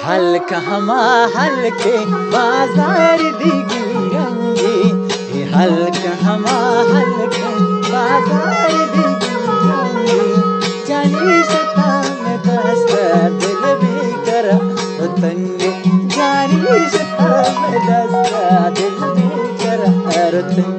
हल्का हमा हल्के बाजार दिगी रंगी, हल्का हमा हल्के बाजार दिगी रंगी। जानी सता में दस्ता दिल भी करा तंगे, जानी सता में दस्ता दिल भी करा तंगे।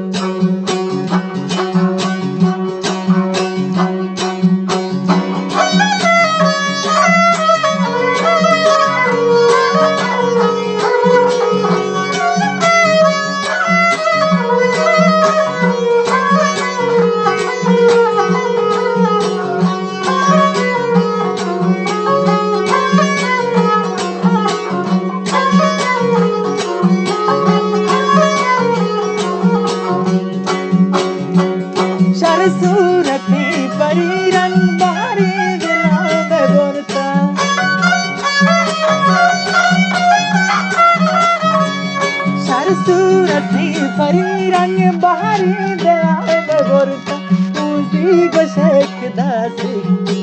सूरती परी रंग बारी दिला में बोलता, सर सूरती परी रंग बारी दिला में बोलता। उसी को शेख दासी,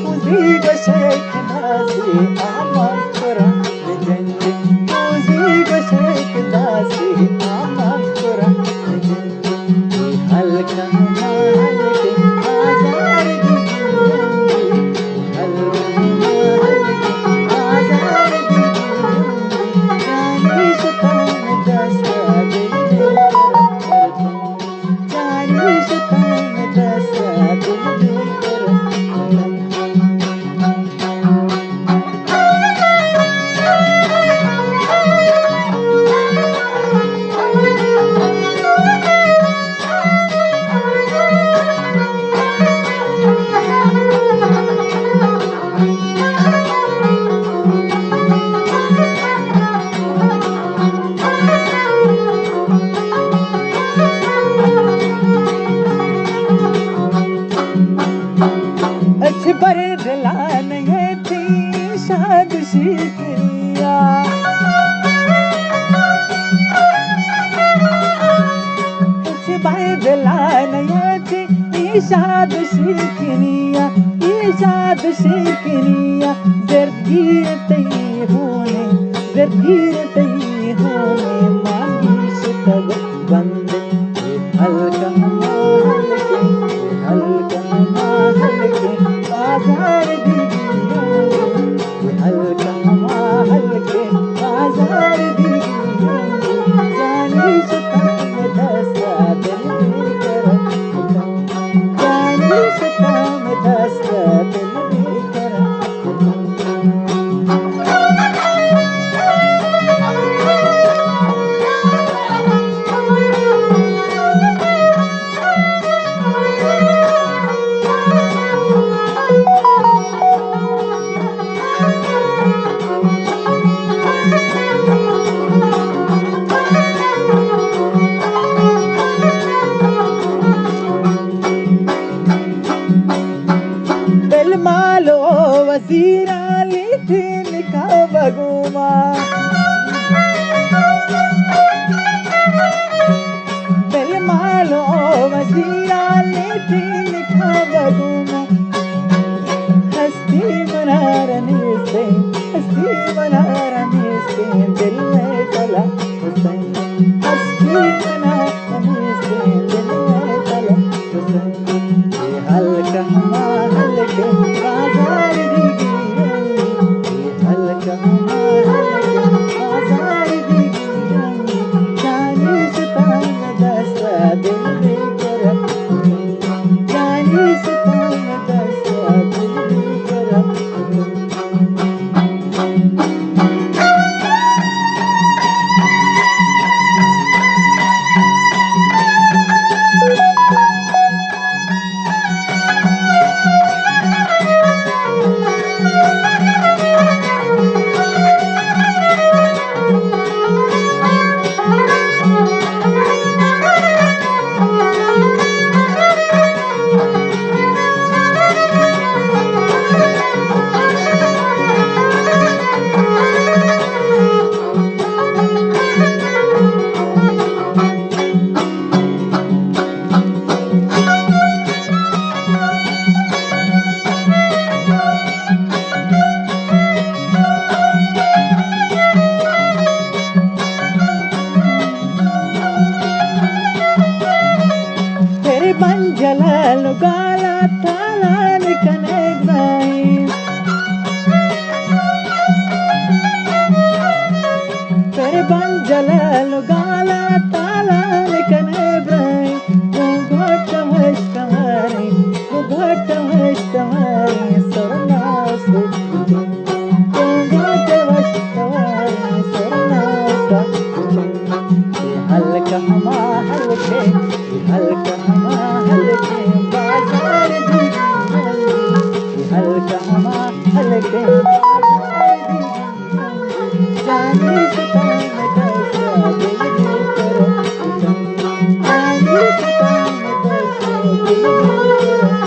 उसी को शेख दासी आमान कोरा जंजे, उसी को शेख दासी आमान कोरा जंजे। हल्का हल्के बाजार दिगी रंगी, हल्का हल्के बाजार दिगी रंगी। जानी सता में दस्ता दिल भी करा तंगे, जानी सता में दस्ता दिल भी करा तंगे। अच्छे पर दिलान है थी शाद शिकरिया, अच्छे पर दिलान है थी शाद शिकरिया, शाद शिकरिया। जरगीर तई होने, जरगीर तई होने मांगी सुतग बंदे। हल्का हल्के, हल्का हल्के बाजार दिगी रंगी, हल्का हल्के बाजार दिगी रंगी। जानी सता में दस्ता दिल भी करा तंगे, जानी सता में दस्ता दिल भी करा तंगे। दिल मालो वसीरा लीथी निका बगुमा, दिल मालो वसीरा लीथी निका बगुमा। हस्ती बना रने से, हस्ती बना रने से दिल में चला हुसैन, हस्ती बना रने से दिल में चला हुसैन। हल्का हल्के बाजार दिगी रंगी, हल्का हल्के बाजार दिगी रंगी। जानी सता में दस्ता दिल भी करा तंगे, जलाल गाला ताला निकने Ibrahim Perban jalal gala tala nikane Ibrahim Ghatam ishtamari sarna sukhi Ghatam ishtamari sarna sukhi halka hama halke baazar di halka hama halke जाने सता मैं कैसा दिल करो जाने सता मैं कैसा दिल करो